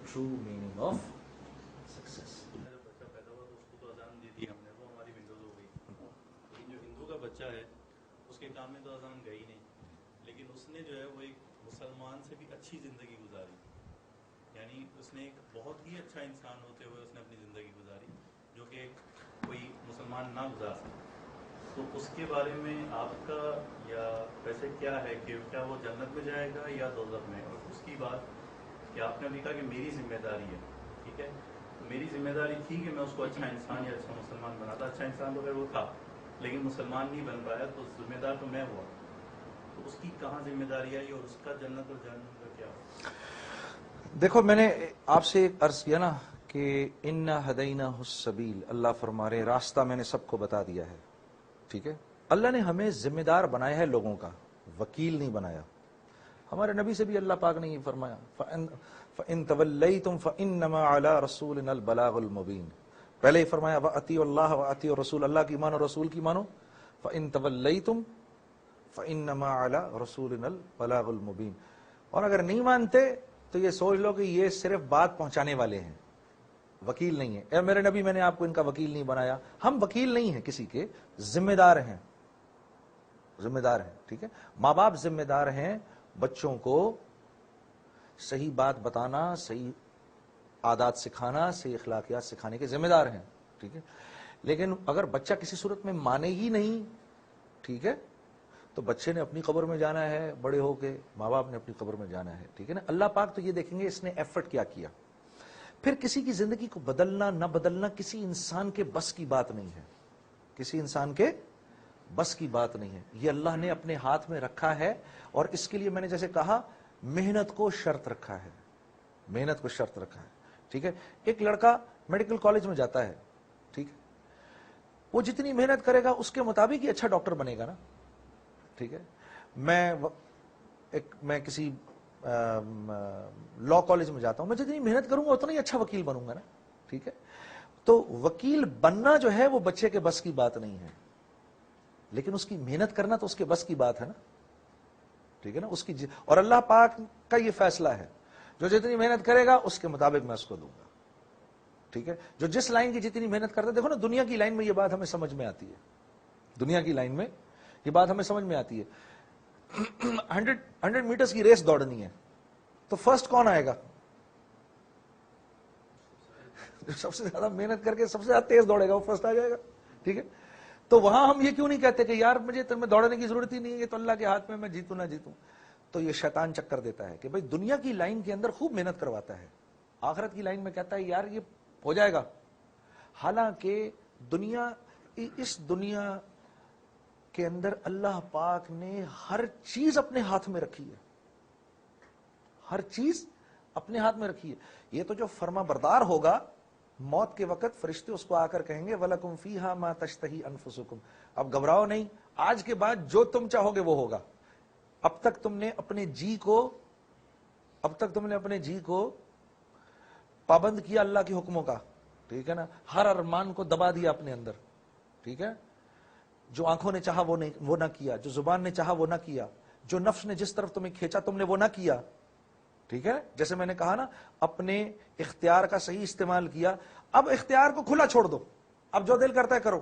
true meaning of success. बच्चा पैदा हुआ तो उसको तो अजान दे दी हमने, वो हमारी विंडोज हो गई। लेकिन जो हिंदू का बच्चा है उसके काम में तो अजान गई नहीं, लेकिन उसने जो है वो एक मुसलमान से भी अच्छी ज़िंदगी गुजारी, यानी उसने एक बहुत ही अच्छा इंसान होते हुए उसने अपनी ज़िंदगी गुजारी जो कि कोई मुसलमान ना गुजार सके। तो उसके बारे में आपका या वैसे क्या है कि क्या वो जन्नत में जाएगा या दोज़ख में? और उसकी बात कि आपने अभी कहा कि मेरी जिम्मेदारी है, ठीक है, तो मेरी जिम्मेदारी थी कि मैं उसको अच्छा इंसान या अच्छा मुसलमान बनाता। अच्छा इंसान तो फिर वो था, लेकिन मुसलमान नहीं बन पाया, तो जिम्मेदार तो मैं हुआ। तो उसकी कहाँ जिम्मेदारी आई और उसका जन्नत और जहन्नम का क्या हो? देखो, मैंने आपसे एक अर्ज किया ना कि इन्ना हदैना हुस्सबील, अल्लाह फरमा रहे रास्ता मैंने सबको बता दिया है, ठीक है। अल्लाह ने हमें जिम्मेदार बनाया है, लोगों का वकील नहीं बनाया। हमारे नबी से भी अल्लाह पाक ने फरमाया फ़इन तवल्लैतुम फ़इन्नमा अला रसूलिनल बलागुल मुबीन। पहले ही फरमाया व अतीउल्लाह व अतीउर रसूल, अल्लाह की मानो रसूल की मानो। फ़इन तवल्लैतुम फ़इन्नमा अला रसूलिनल बलागुल मुबीन। और अगर नहीं मानते तो ये सोच लो कि ये सिर्फ बात पहुंचाने वाले हैं, वकील नहीं है। मेरे नबी, मैंने आपको इनका वकील नहीं बनाया। हम वकील नहीं है किसी के, जिम्मेदार हैं, जिम्मेदार हैं, ठीक है। माँ बाप जिम्मेदार हैं बच्चों को सही बात बताना, सही आदात सिखाना, सही अखलाकियात सिखाने के जिम्मेदार हैं, ठीक है। लेकिन अगर बच्चा किसी सूरत में माने ही नहीं, ठीक है, तो बच्चे ने अपनी कब्र में जाना है, बड़े होके माँ बाप ने अपनी कब्र में जाना है, ठीक है ना। अल्लाह पाक तो ये देखेंगे इसने एफर्ट क्या किया। फिर किसी की जिंदगी को बदलना ना बदलना किसी इंसान के बस की बात नहीं है, किसी इंसान के बस की बात नहीं है। ये अल्लाह ने अपने हाथ में रखा है, और इसके लिए मैंने जैसे कहा मेहनत को शर्त रखा है, मेहनत को शर्त रखा है, ठीक है। एक लड़का मेडिकल कॉलेज में जाता है, ठीक है, वो जितनी मेहनत करेगा उसके मुताबिक ही अच्छा डॉक्टर बनेगा ना, ठीक है। मैं किसी लॉ कॉलेज में जाता हूं, मैं जितनी मेहनत करूंगा उतना ही अच्छा वकील बनूंगा ना, ठीक है। तो वकील बनना जो है वो बच्चे के बस की बात नहीं है, लेकिन उसकी मेहनत करना तो उसके बस की बात है ना, ठीक है ना। उसकी और अल्लाह पाक का ये फैसला है, जो जितनी मेहनत करेगा उसके मुताबिक मैं उसको दूंगा, ठीक है। जो जिस लाइन की जितनी मेहनत करता है, देखो ना दुनिया की लाइन में ये बात हमें समझ में आती है, दुनिया की लाइन में ये बात हमें समझ में आती है। 100 मीटर्स की रेस दौड़नी है, तो फर्स्ट कौन आएगा? जो सबसे ज्यादा मेहनत करके सबसे ज्यादा तेज दौड़ेगा वो फर्स्ट आ जाएगा, ठीक है। तो वहां हम ये क्यों नहीं कहते कि यार मुझे तुम्हें दौड़ने की जरूरत ही नहीं है, ये तो अल्लाह के हाथ में, मैं जीतूं ना जीतूं। तो ये शैतान चक्कर देता है कि भाई दुनिया की लाइन के अंदर खूब मेहनत करवाता है, आखिरत की लाइन में कहता है यार ये हो जाएगा। हालांकि दुनिया, इस दुनिया के अंदर अल्लाह पाक ने हर चीज अपने हाथ में रखी है, हर चीज अपने हाथ में रखी है। ये तो जो फर्मा बरदार होगा, मौत के वक्त फरिश्ते उसको आकर कहेंगे वलकुम फीहा मा तश्तही अनफुसुकुम, अब घबराओ नहीं, आज के बाद जो तुम चाहोगे वो होगा। अब तक तुमने अपने जी को पाबंद किया अल्लाह के हुक्मों का, ठीक है ना, हर अरमान को दबा दिया अपने अंदर, ठीक है। जो आंखों ने चाहा वो ना किया, जो जुबान ने चाहा वो ना किया, जो नफ्स ने जिस तरफ तुम्हें खींचा तुमने वो ना किया, ठीक है। जैसे मैंने कहा ना, अपने इख्तियार का सही इस्तेमाल किया। अब इख्तियार को खुला छोड़ दो, अब जो दिल करता है करो।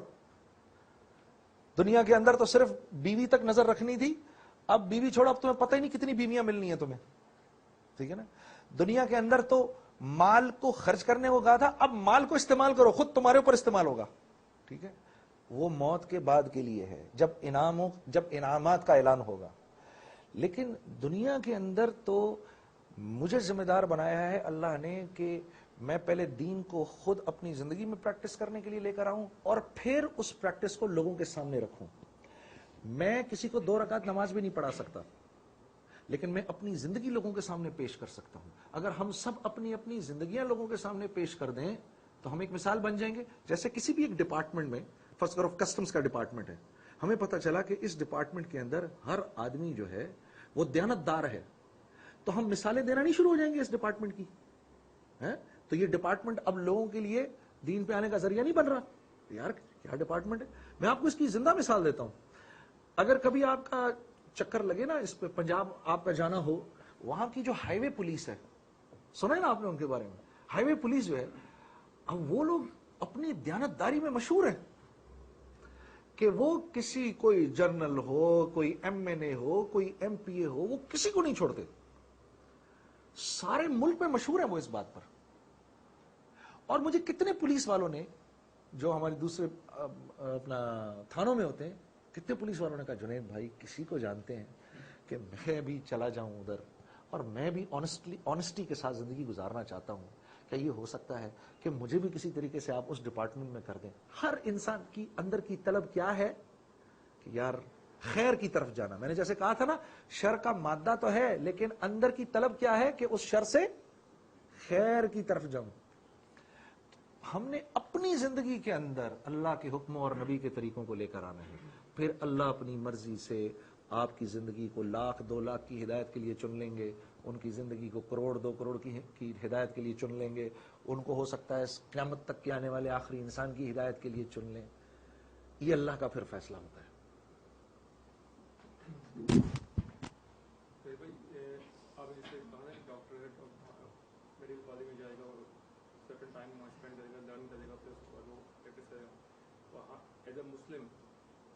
दुनिया के अंदर तो सिर्फ बीवी तक नजर रखनी थी, अब बीवी छोड़ो, अब तुम्हें पता ही नहीं कितनी बीवियां मिलनी है तुम्हें, ठीक है ना। दुनिया के अंदर तो माल को खर्च करने को कहा था, अब माल को इस्तेमाल करो, खुद तुम्हारे ऊपर इस्तेमाल होगा, ठीक है। वो मौत के बाद के लिए है, जब इनामात का ऐलान होगा। लेकिन दुनिया के अंदर तो मुझे जिम्मेदार बनाया है अल्लाह ने कि मैं पहले दीन को खुद अपनी जिंदगी में प्रैक्टिस करने के लिए लेकर आऊं, और फिर उस प्रैक्टिस को लोगों के सामने रखूं। मैं किसी को 2 रकात नमाज भी नहीं पढ़ा सकता, लेकिन मैं अपनी जिंदगी लोगों के सामने पेश कर सकता हूं। अगर हम सब अपनी अपनी जिंदगियां लोगों के सामने पेश कर दें तो हम एक मिसाल बन जाएंगे। जैसे किसी भी एक डिपार्टमेंट में, फर्स्ट करो कस्टम्स का डिपार्टमेंट है, हमें पता चला कि इस डिपार्टमेंट के अंदर हर आदमी जो है वो दयानतदार है, तो हम मिसालें देना नहीं शुरू हो जाएंगे इस डिपार्टमेंट की, है? तो ये डिपार्टमेंट अब लोगों के लिए दीन पे आने का जरिया नहीं बन रहा। यार क्या डिपार्टमेंट है। मैं आपको इसकी जिंदा मिसाल देता हूं। अगर कभी आपका चक्कर लगे ना इस पे, पंजाब आपका जाना हो, वहां की जो हाईवे पुलिस है, सुना है ना आपने उनके बारे में? हाईवे पुलिस जो है, अब वो लोग अपनी दयानतदारी में मशहूर है कि वो किसी, कोई जनरल हो, कोई एमएनए हो, कोई एमपीए हो, वो किसी को नहीं छोड़ते। सारे मुल्क में मशहूर है वो इस बात पर। और मुझे कितने पुलिस वालों ने, जो हमारे दूसरे अपना थानों में होते हैं, कितने पुलिस वालों ने कहा जुनैद भाई किसी को जानते हैं कि मैं भी चला जाऊं उधर और मैं भी ऑनेस्टी के साथ जिंदगी गुजारना चाहता हूं, क्या ये हो सकता है कि मुझे भी किसी तरीके से आप उस डिपार्टमेंट में कर दें? हर इंसान की अंदर की तलब क्या है कि यार खैर की तरफ जाना। मैंने जैसे कहा था ना, शर का मादा तो है, लेकिन अंदर की तलब क्या है कि उस शर से खैर की तरफ जाऊं। हमने अपनी जिंदगी के अंदर अल्लाह के हुक्म और नबी के तरीकों को लेकर आना है, फिर अल्लाह अपनी मर्जी से आपकी जिंदगी को 1,00,000 2,00,000 की हिदायत के लिए चुन लेंगे, उनकी जिंदगी को 1,00,000 2 करोड़ की हिदायत के लिए चुन लेंगे, उनको हो सकता है क़यामत तक के आने वाले आखिरी इंसान की हिदायत के लिए चुन लें। ये अल्लाह का फिर फैसला होता है।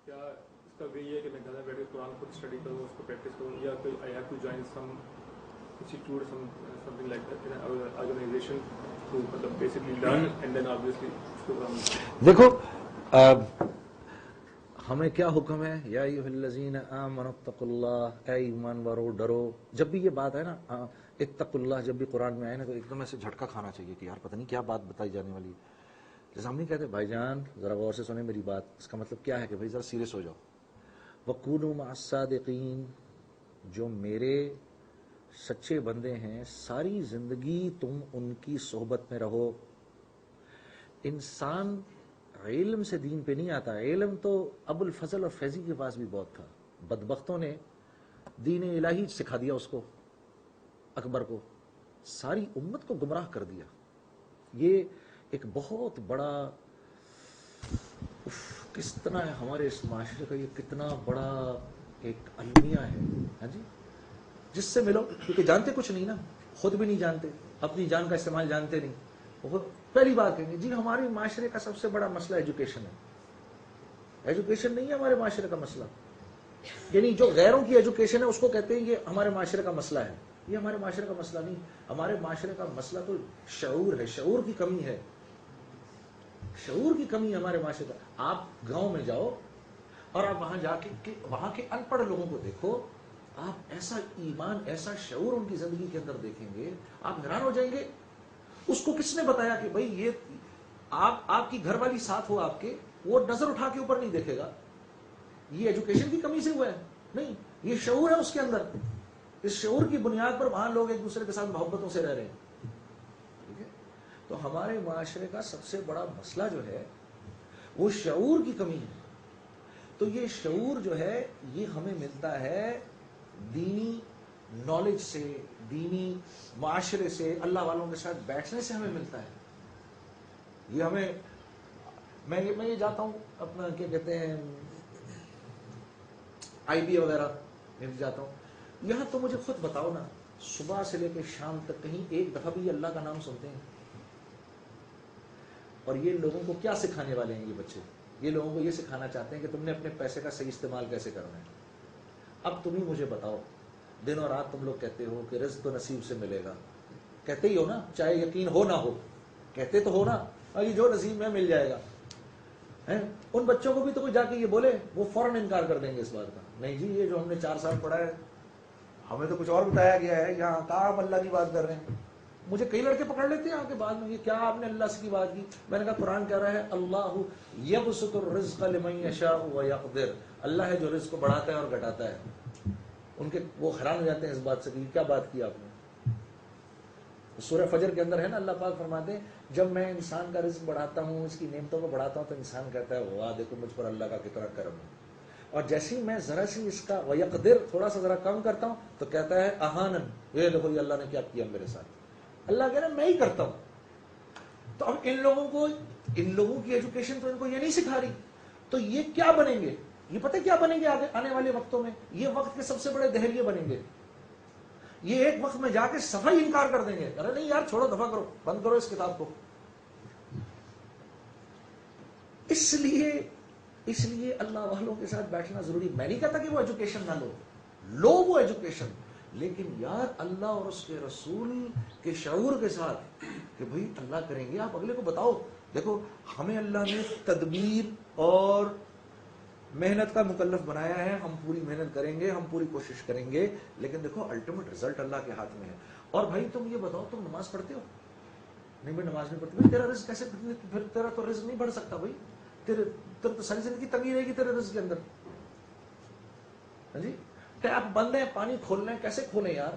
क्या इसका वे है कि मैं घर में बैठ के कुरान खुद स्टडी करूँ, उसको प्रैक्टिस करूँ, या कोई I have to join some institute something like that in organization to मतलब basically learn and then obviously उसको? देखो हमें क्या हुक्म है, या अय्युहल्लज़ीना आमनुत्तकुल्लाह, ऐ ईमान वालो डरो। जब भी ये बात है ना इत्तकुल्लाह, जब भी कुरान में आए ना, तो एकदम ऐसे झटका खाना चाहिए कि यार पता नहीं क्या बात बताई जाने वाली है। जैसे हम नहीं कहते भाईजान जरा गौर से सुने मेरी बात, इसका मतलब क्या है कि भाई जरा सीरियस हो जाओ। वकूनू मअस्सादिकीन, जो मेरे सच्चे बंदे हैं सारी जिंदगी तुम उनकी सोहबत में रहो। इंसान इल्म से दीन पे नहीं आता। इल्म तो अबुल फजल और फैजी के पास भी बहुत था, बदबख्तों ने दीन इलाही सिखा दिया उसको, अकबर को, सारी उम्मत को गुमराह कर दिया। ये एक बहुत बड़ा किस तरह है हमारे इस माशरे का, ये कितना बड़ा एक अलमिया है। हाँ जी, जिससे मिलो, क्योंकि जानते कुछ नहीं ना, खुद भी नहीं जानते, अपनी जान का इस्तेमाल जानते नहीं। वो पहली बात कहेंगे जी हमारे माशरे का सबसे बड़ा मसला एजुकेशन है। एजुकेशन नहीं है हमारे माशरे का मसला, यानी जो गैरों की एजुकेशन है उसको कहते हैं ये हमारे माशरे का मसला है। ये हमारे माशरे का मसला नहीं, हमारे माशरे का मसला तो शऊर है, शऊर की कमी है, शऊर की कमी है हमारे माशरे का। आप गांव में जाओ और आप वहां जाके वहां के अनपढ़ लोगों को देखो, आप ऐसा ईमान, ऐसा शऊर उनकी जिंदगी के अंदर देखेंगे, आप हैरान हो जाएंगे। उसको किसने बताया कि भाई ये आपकी घरवाली साथ हो आपके, वो नजर उठा के ऊपर नहीं देखेगा, ये एजुकेशन की कमी से हुआ है? नहीं, ये शऊर है उसके अंदर। इस शऊर की बुनियाद पर वहां लोग एक दूसरे के साथ मोहब्बतों से रह रहे हैं। ठीक है, तो हमारे माशरे का सबसे बड़ा मसला जो है वो शऊर की कमी है। तो ये शऊर जो है ये हमें मिलता है दीनी नॉलेज से, दीनी माशरे से, अल्लाह वालों के साथ बैठने से हमें मिलता है। ये हमें, मैं ये जाता हूं अपना क्या कहते हैं आईबी वगैरह में जाता हूं, यहां तो मुझे खुद बताओ ना, सुबह से लेकर शाम तक कहीं एक दफा भी अल्लाह का नाम सुनते हैं? और ये लोगों को क्या सिखाने वाले हैं ये बच्चे? ये लोगों को ये सिखाना चाहते हैं कि तुमने अपने पैसे का सही इस्तेमाल कैसे करना है। अब तुम ही मुझे बताओ, दिन और रात तुम लोग कहते हो कि रिज़्क़ तो नसीब से मिलेगा, कहते ही हो ना, चाहे यकीन हो ना हो, कहते तो हो ना, अभी जो नसीब में मिल जाएगा है। उन बच्चों को भी तो कोई जाके ये बोले, वो फौरन इनकार कर देंगे इस बात का, नहीं जी ये जो हमने 4 साल पढ़ा है, हमें तो कुछ और बताया गया है, यहाँ कहाँ हम अल्लाह की बात कर रहे हैं। मुझे कई लड़के पकड़ लेते हैं आके बाद में, ये क्या आपने अल्लाह से की बात की? मैंने कहा कुरान कह रहा है अल्लाहु यबसुतुर रिज़्क़ लिमन यशाउ व यक़दिर, अल्लाह है जो रिज़्क़ को बढ़ाता है और घटाता है। उनके वो हैरान हो जाते हैं इस बात से कि क्या बात की आपने। सूरह फजर के अंदर है ना, अल्लाह पाक फरमाते हैं जब मैं इंसान का रिज़्क़ बढ़ाता हूँ, इसकी नेमतों को बढ़ाता हूँ, तो इंसान कहता है वाह देखो मुझ पर अल्लाह का कितना करम है। और जैसे ही मैं जरा सी इसका वयक़दिर थोड़ा सा जरा कम करता हूँ तो कहता है अहानन, ये देखो ये अल्लाह ने क्या किया मेरे साथ। अल्लाह कह रहा है मैं ही करता हूँ। तो अब इन लोगों की एजुकेशन तो इनको ये नहीं सिखा रही, तो ये क्या बनेंगे? ये पता है क्या बनेंगे आगे आने वाले वक्तों में? ये वक्त के सबसे बड़े दहरिये बनेंगे। یہ ایک وقت میں جا کے صفائی انکار کر دیں گے, ارے نہیں یار چھوڑو, دفع کرو, بند کرو اس کتاب کو. اس لیے اللہ والوں کے ساتھ بیٹھنا ضروری. میں نہیں کہتا کہ وہ ایجوکیشن نہ لو وہ ایجوکیشن, لیکن یار اللہ اور اس کے رسول کے شعور کے ساتھ کہ بھئی اللہ کریں گے, آپ اگلے کو بتاؤ. دیکھو ہمیں اللہ نے تدبیر اور محنت کا مکلف بنایا ہے, ہم پوری محنت کریں گے, ہم پوری کوشش کریں گے, لیکن دیکھو الٹیمیٹ رزلٹ اللہ کے ہاتھ میں ہے. اور بھائی تم یہ بتاؤ, تم نماز پڑھتے ہو؟ نہیں میں نماز نہیں پڑھتی. تیرا رزق کیسے, پھر تیرا تو رزق نہیں بڑھ سکتا بھائی, تیرے تو ساری زندگی تنگی رہے گی تیرے رزق کے اندر. جی ٹیپ بند ہے, پانی کھولنا ہے, کیسے کھولیں یار؟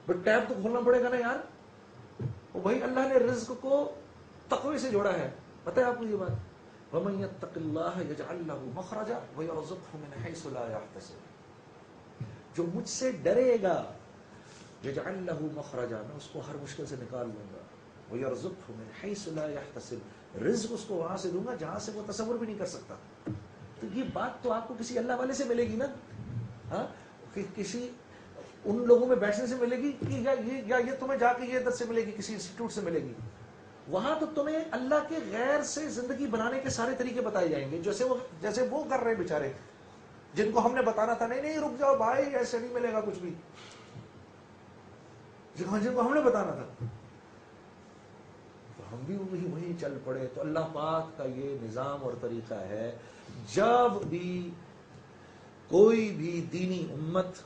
بٹ ٹیپ تو کھولنا پڑے گا نا یار. وہ بھائی اللہ نے رزق کو تقوی سے جوڑا ہے, پتہ ہے آپ کو یہ بات؟ وَمَن يَتَّقِ اللَّهَ يَجْعَلْ لَهُ مَخْرَجًا وَيَرْزُقْهُ مِنْ حَيْثُ لَا يَحْتَسِبُ. جو مجھ سے ڈرے گا, يَجْعَلْ لَهُ مَخْرَجًا, میں اس کو ہر مشکل سے نکال لوں گا. وَيَرْزُقْهُ مِنْ حَيْثُ لَا يَحْتَسِبُ, رزق اس کو وہاں سے دوں گا جہاں سے وہ تصور بھی نہیں کر سکتا. تو یہ بات تو آپ کو کسی اللہ والے سے ملے گی نا, ہاں کسی ان لوگوں میں بیٹھنے سے ملے گی یا یہ تمہیں جا کے یہ درس سے ملے گی, کسی انسٹیٹیوٹ سے ملے گی. وہاں تو تمہیں اللہ کے غیر سے زندگی بنانے کے سارے طریقے بتائے جائیں گے, جیسے وہ کر رہے بیچارے, جن کو ہم نے بتانا تھا نہیں رک جاؤ بھائی ایسے نہیں ملے گا کچھ بھی, جن کو ہم نے بتانا تھا. تو ہم بھی وہی چل پڑے. تو اللہ پاک کا یہ نظام اور طریقہ ہے, جب بھی کوئی بھی دینی امت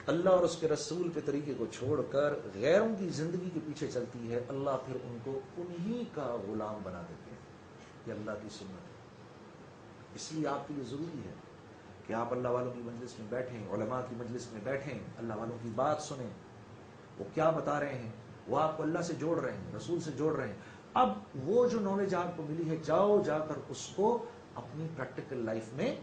اللہ اور اس کے رسول کے طریقے کو چھوڑ کر غیروں کی زندگی کے پیچھے چلتی ہے, اللہ پھر ان کو انہی کا غلام بنا دیتے ہیں. یہ اللہ کی سنت ہے. اس لیے آپ کے لیے ضروری ہے کہ آپ اللہ والوں کی مجلس میں بیٹھیں, علماء کی مجلس میں بیٹھیں, اللہ والوں کی بات سنیں, وہ کیا بتا رہے ہیں, وہ آپ کو اللہ سے جوڑ رہے ہیں, رسول سے جوڑ رہے ہیں. اب وہ جو نالج آپ کو ملی ہے, جاؤ جا کر اس کو اپنی پریکٹیکل لائف میں